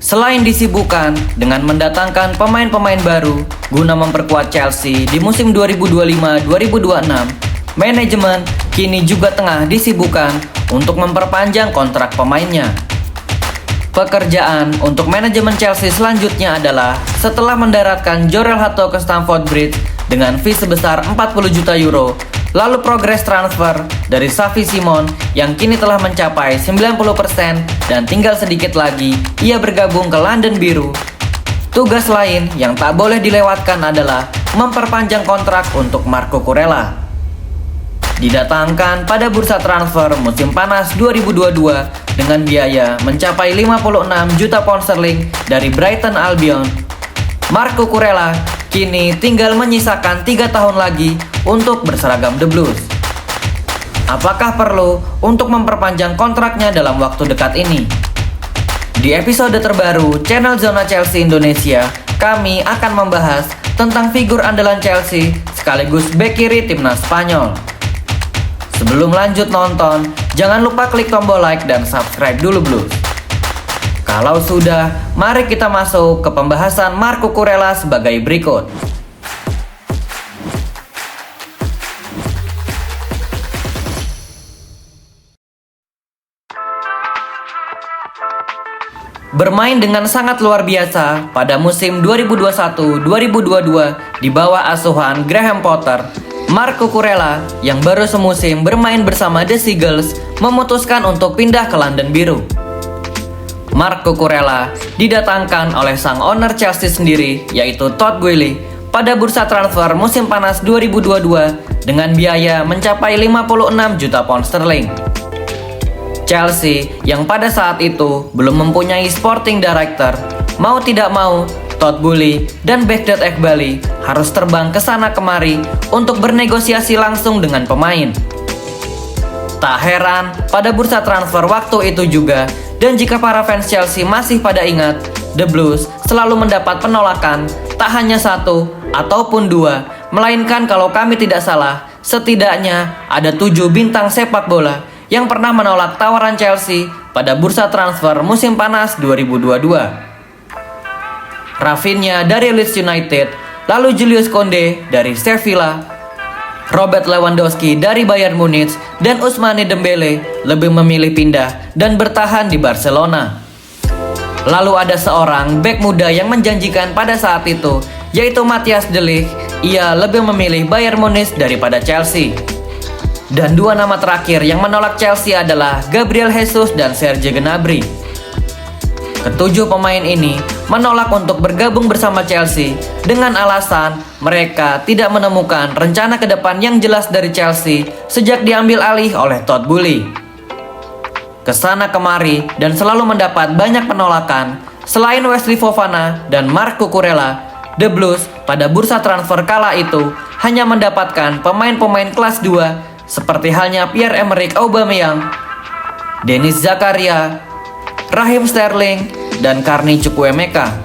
Selain disibukkan dengan mendatangkan pemain-pemain baru guna memperkuat Chelsea di musim 2025-2026, manajemen kini juga tengah disibukkan untuk memperpanjang kontrak pemainnya. Pekerjaan untuk manajemen Chelsea selanjutnya adalah setelah mendaratkan Jorel Hato ke Stamford Bridge dengan fee sebesar 40 juta euro, lalu progres transfer dari Xavi Simons yang kini telah mencapai 90% dan tinggal sedikit lagi ia bergabung ke London Biru. Tugas lain yang tak boleh dilewatkan adalah memperpanjang kontrak untuk Marco Kurela. Didatangkan pada bursa transfer musim panas 2022 dengan biaya mencapai 56 juta pound sterling dari Brighton Albion. Marco Kurela kini tinggal menyisakan 3 tahun lagi untuk berseragam The Blues. Apakah perlu untuk memperpanjang kontraknya dalam waktu dekat ini? Di episode terbaru channel Zona Chelsea Indonesia, kami akan membahas tentang figur andalan Chelsea sekaligus bek kiri timnas Spanyol. Sebelum lanjut nonton, jangan lupa klik tombol like dan subscribe dulu Blues. Kalau sudah, mari kita masuk ke pembahasan Marco Kurela sebagai berikut. Bermain dengan sangat luar biasa pada musim 2021-2022 di bawah asuhan Graham Potter, Marco Kurela yang baru semusim bermain bersama The Seagulls memutuskan untuk pindah ke London Biru. Marco Kurela didatangkan oleh sang owner Chelsea sendiri, yaitu Todd Boehly, pada bursa transfer musim panas 2022 dengan biaya mencapai 56 juta pound sterling. Chelsea yang pada saat itu belum mempunyai sporting director, mau tidak mau Todd Boehly dan Begdad Eghbali harus terbang ke sana kemari untuk bernegosiasi langsung dengan pemain. Tak heran pada bursa transfer waktu itu juga, dan jika para fans Chelsea masih pada ingat, The Blues selalu mendapat penolakan tak hanya 1 ataupun 2, melainkan kalau kami tidak salah, setidaknya ada 7 bintang sepak bola yang pernah menolak tawaran Chelsea pada bursa transfer musim panas 2022. Rafinha dari Leeds United, lalu Julius Koundé dari Sevilla, Robert Lewandowski dari Bayern Munich, dan Ousmane Dembele lebih memilih pindah dan bertahan di Barcelona. Lalu ada seorang bek muda yang menjanjikan pada saat itu, yaitu Matthias de Ligt. Ia lebih memilih Bayern Munich daripada Chelsea. Dan 2 nama terakhir yang menolak Chelsea adalah Gabriel Jesus dan Serge Gnabry. Ketujuh pemain ini menolak untuk bergabung bersama Chelsea dengan alasan mereka tidak menemukan rencana ke depan yang jelas dari Chelsea sejak diambil alih oleh Todd Boehly. Kesana kemari dan selalu mendapat banyak penolakan. Selain Wesley Fofana dan Marco Kurela, The Blues pada bursa transfer kala itu hanya mendapatkan pemain-pemain kelas 2 seperti halnya Pierre-Emerick Aubameyang, Denis Zakaria, Raheem Sterling, dan Carney Chukwuemeka.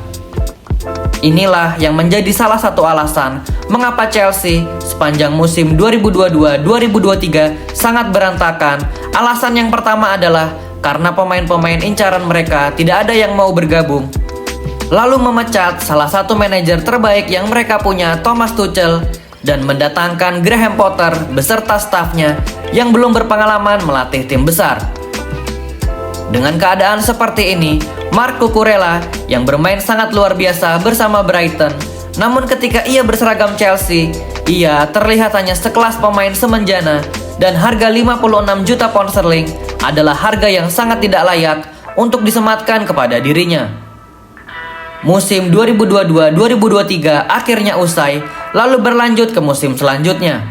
Inilah yang menjadi salah satu alasan mengapa Chelsea sepanjang musim 2022-2023 sangat berantakan. Alasan yang pertama adalah karena pemain-pemain incaran mereka tidak ada yang mau bergabung. Lalu memecat salah satu manajer terbaik yang mereka punya, Thomas Tuchel, dan mendatangkan Graham Potter beserta stafnya yang belum berpengalaman melatih tim besar. Dengan keadaan seperti ini, Marco Kurela yang bermain sangat luar biasa bersama Brighton, namun ketika ia berseragam Chelsea, ia terlihat hanya sekelas pemain semenjana, dan harga 56 juta pound sterling adalah harga yang sangat tidak layak untuk disematkan kepada dirinya. Musim 2022-2023 akhirnya usai, lalu berlanjut ke musim selanjutnya.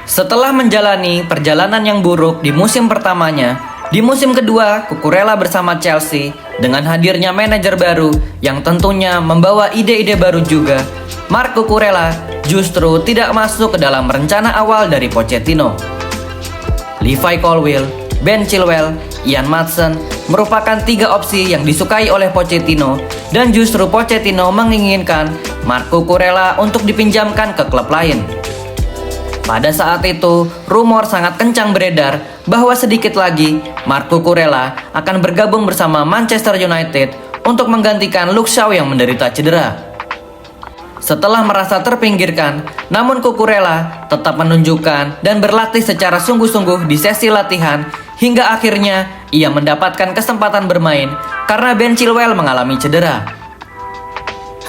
Setelah menjalani perjalanan yang buruk di musim pertamanya, di musim kedua Kurela bersama Chelsea dengan hadirnya manajer baru yang tentunya membawa ide-ide baru juga, Marco Kurela justru tidak masuk ke dalam rencana awal dari Pochettino. Levi Colwill, Ben Chilwell, Ian Maatsen merupakan 3 opsi yang disukai oleh Pochettino, dan justru Pochettino menginginkan Marco Kurela untuk dipinjamkan ke klub lain. Pada saat itu, rumor sangat kencang beredar bahwa sedikit lagi Marco Kurela akan bergabung bersama Manchester United untuk menggantikan Luke Shaw yang menderita cedera. Setelah merasa terpinggirkan, namun Cucurella tetap menunjukkan dan berlatih secara sungguh-sungguh di sesi latihan hingga akhirnya ia mendapatkan kesempatan bermain karena Ben Chilwell mengalami cedera.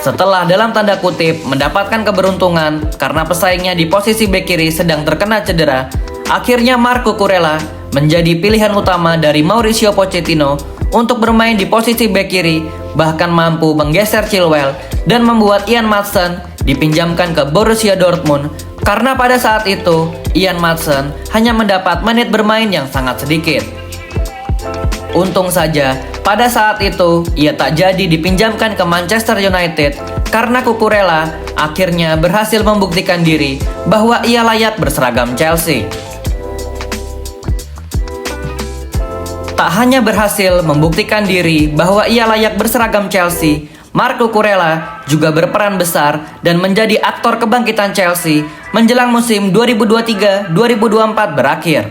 Setelah dalam tanda kutip mendapatkan keberuntungan karena pesaingnya di posisi bek kiri sedang terkena cedera, akhirnya Marco Kurela menjadi pilihan utama dari Mauricio Pochettino untuk bermain di posisi bek kiri, bahkan mampu menggeser Chilwell dan membuat Ian Maatsen dipinjamkan ke Borussia Dortmund karena pada saat itu Ian Maatsen hanya mendapat menit bermain yang sangat sedikit. Untung saja pada saat itu ia tak jadi dipinjamkan ke Manchester United karena Cucurella akhirnya berhasil membuktikan diri bahwa ia layak berseragam Chelsea. Tak hanya berhasil membuktikan diri bahwa ia layak berseragam Chelsea, Marco Kurela juga berperan besar dan menjadi aktor kebangkitan Chelsea menjelang musim 2023-2024 berakhir.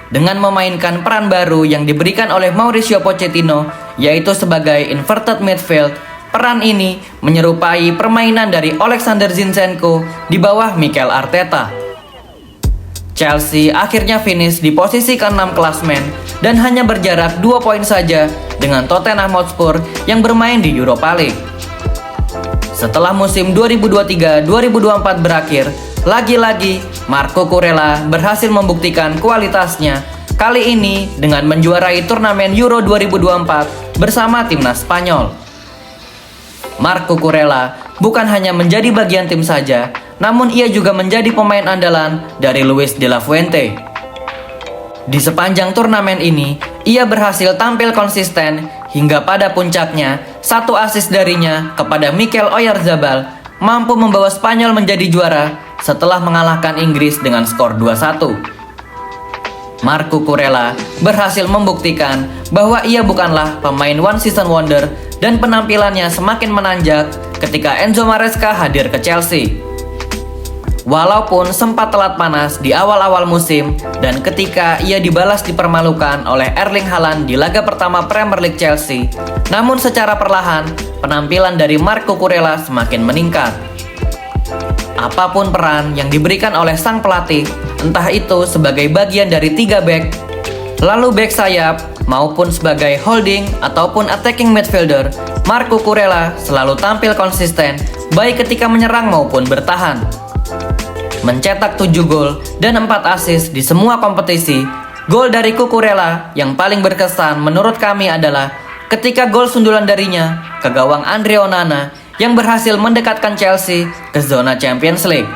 Dengan memainkan peran baru yang diberikan oleh Mauricio Pochettino, yaitu sebagai inverted midfield, peran ini menyerupai permainan dari Alexander Zinchenko di bawah Mikel Arteta. Chelsea akhirnya finish di posisi ke-6 klasmen dan hanya berjarak 2 poin saja dengan Tottenham Hotspur yang bermain di Europa League. Setelah musim 2023-2024 berakhir, lagi-lagi Marco Kurela berhasil membuktikan kualitasnya, kali ini dengan menjuarai turnamen Euro 2024 bersama timnas Spanyol. Marco Kurela bukan hanya menjadi bagian tim saja, namun ia juga menjadi pemain andalan dari Luis de la Fuente. Di sepanjang turnamen ini, ia berhasil tampil konsisten hingga pada puncaknya, 1 assist darinya kepada Mikel Oyarzabal mampu membawa Spanyol menjadi juara setelah mengalahkan Inggris dengan skor 2-1. Marco Kurela berhasil membuktikan bahwa ia bukanlah pemain one season wonder dan penampilannya semakin menanjak ketika Enzo Maresca hadir ke Chelsea. Walaupun sempat telat panas di awal-awal musim dan ketika ia dibalas dipermalukan oleh Erling Haaland di laga pertama Premier League Chelsea, namun secara perlahan penampilan dari Marco Kurela semakin meningkat. Apapun peran yang diberikan oleh sang pelatih, entah itu sebagai bagian dari 3 back, lalu back sayap, maupun sebagai holding ataupun attacking midfielder, Marco Kurela selalu tampil konsisten baik ketika menyerang maupun bertahan. Mencetak 7 gol dan 4 assist di semua kompetisi, gol dari Cucurella yang paling berkesan menurut kami adalah ketika gol sundulan darinya ke gawang Andre Onana yang berhasil mendekatkan Chelsea ke zona Champions League.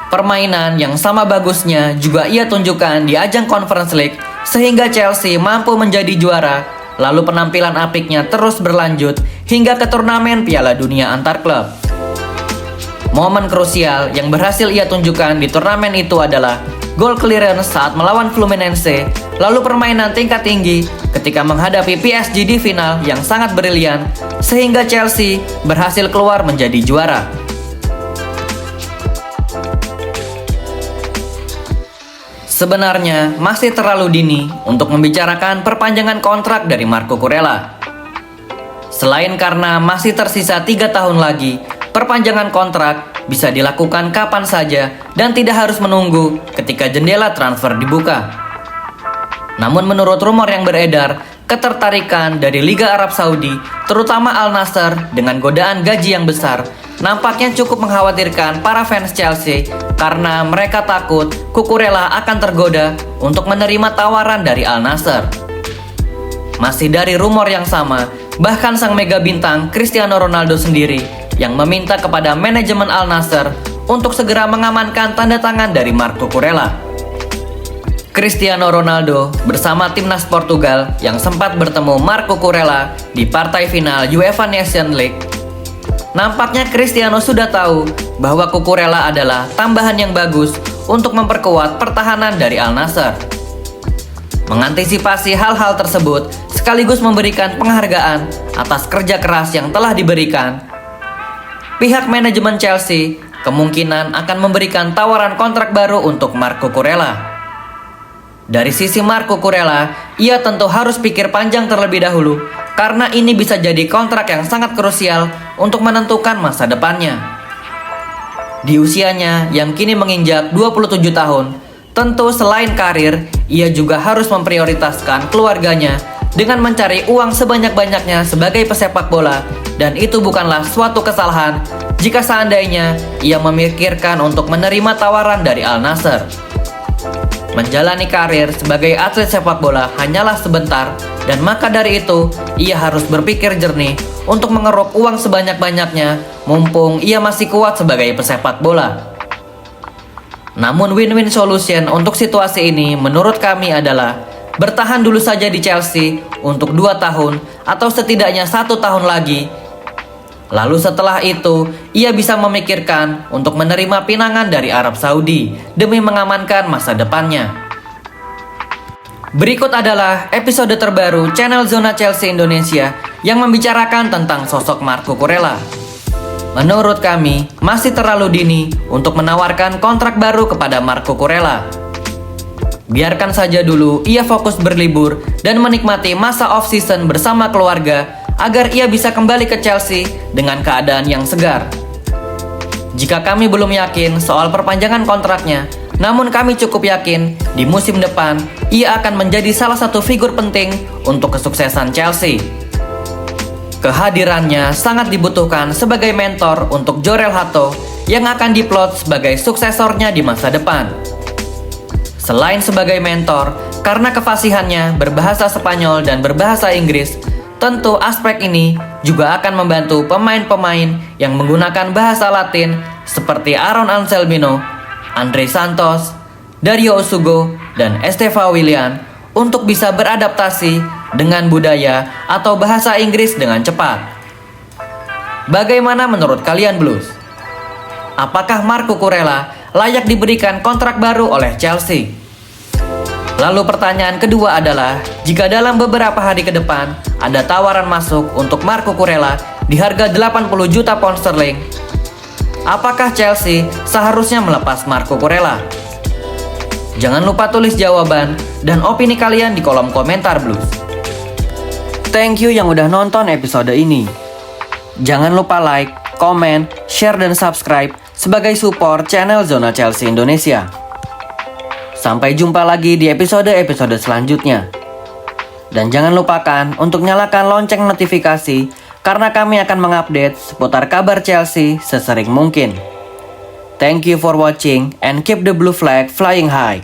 Permainan yang sama bagusnya juga ia tunjukkan di ajang Conference League sehingga Chelsea mampu menjadi juara, lalu penampilan apiknya terus berlanjut hingga ke turnamen Piala Dunia antar klub. Momen krusial yang berhasil ia tunjukkan di turnamen itu adalah gol clearance saat melawan Fluminense, lalu permainan tingkat tinggi ketika menghadapi PSG di final yang sangat brilian, sehingga Chelsea berhasil keluar menjadi juara. Sebenarnya masih terlalu dini untuk membicarakan perpanjangan kontrak dari Marco Kurela. Selain karena masih tersisa 3 tahun lagi, perpanjangan kontrak bisa dilakukan kapan saja dan tidak harus menunggu ketika jendela transfer dibuka. Namun menurut rumor yang beredar, ketertarikan dari Liga Arab Saudi, terutama Al Nassr dengan godaan gaji yang besar, nampaknya cukup mengkhawatirkan para fans Chelsea karena mereka takut Cucurella akan tergoda untuk menerima tawaran dari Al Nassr. Masih dari rumor yang sama, bahkan sang mega bintang Cristiano Ronaldo sendiri yang meminta kepada manajemen Al Nassr untuk segera mengamankan tanda tangan dari Marco Kurela. Cristiano Ronaldo bersama timnas Portugal yang sempat bertemu Marco Kurela di partai final UEFA Nations League. Nampaknya Cristiano sudah tahu bahwa Cucurella adalah tambahan yang bagus untuk memperkuat pertahanan dari Al Nassr. Mengantisipasi hal-hal tersebut sekaligus memberikan penghargaan atas kerja keras yang telah diberikan, pihak manajemen Chelsea kemungkinan akan memberikan tawaran kontrak baru untuk Marco Kurela. Dari sisi Marco Kurela, ia tentu harus pikir panjang terlebih dahulu karena ini bisa jadi kontrak yang sangat krusial untuk menentukan masa depannya. Di usianya yang kini menginjak 27 tahun, tentu selain karir, ia juga harus memprioritaskan keluarganya dengan mencari uang sebanyak-banyaknya sebagai pesepak bola, dan itu bukanlah suatu kesalahan jika seandainya ia memikirkan untuk menerima tawaran dari Al Nassr. Menjalani karir sebagai atlet sepak bola hanyalah sebentar, dan maka dari itu ia harus berpikir jernih untuk mengeruk uang sebanyak-banyaknya mumpung ia masih kuat sebagai pesepak bola. Namun win-win solution untuk situasi ini menurut kami adalah bertahan dulu saja di Chelsea untuk 2 tahun atau setidaknya 1 tahun lagi. Lalu setelah itu, ia bisa memikirkan untuk menerima pinangan dari Arab Saudi demi mengamankan masa depannya. Berikut adalah episode terbaru channel Zona Chelsea Indonesia yang membicarakan tentang sosok Marco Kurela. Menurut kami, masih terlalu dini untuk menawarkan kontrak baru kepada Marco Kurela. Biarkan saja dulu ia fokus berlibur dan menikmati masa off-season bersama keluarga agar ia bisa kembali ke Chelsea dengan keadaan yang segar. Jika kami belum yakin soal perpanjangan kontraknya, namun kami cukup yakin di musim depan ia akan menjadi salah satu figur penting untuk kesuksesan Chelsea. Kehadirannya sangat dibutuhkan sebagai mentor untuk Jorel Hato yang akan diplot sebagai suksesornya di masa depan. Selain sebagai mentor, karena kefasihannya berbahasa Spanyol dan berbahasa Inggris, tentu aspek ini juga akan membantu pemain-pemain yang menggunakan bahasa Latin seperti Aaron Anselmino, Andre Santos, Dario Usugo, dan Esteva Willian untuk bisa beradaptasi dengan budaya atau bahasa Inggris dengan cepat. Bagaimana menurut kalian Blues? Apakah Marco Kurela layak diberikan kontrak baru oleh Chelsea? Lalu pertanyaan kedua adalah, jika dalam beberapa hari ke depan ada tawaran masuk untuk Marco Kurela di harga 80 juta pound sterling, apakah Chelsea seharusnya melepas Marco Kurela? Jangan lupa tulis jawaban dan opini kalian di kolom komentar Blues. Thank you yang udah nonton episode ini. Jangan lupa like, komen, share, dan subscribe sebagai support channel Zona Chelsea Indonesia. Sampai jumpa lagi di episode-episode selanjutnya. Dan jangan lupakan untuk nyalakan lonceng notifikasi karena kami akan mengupdate seputar kabar Chelsea sesering mungkin. Thank you for watching and keep the blue flag flying high.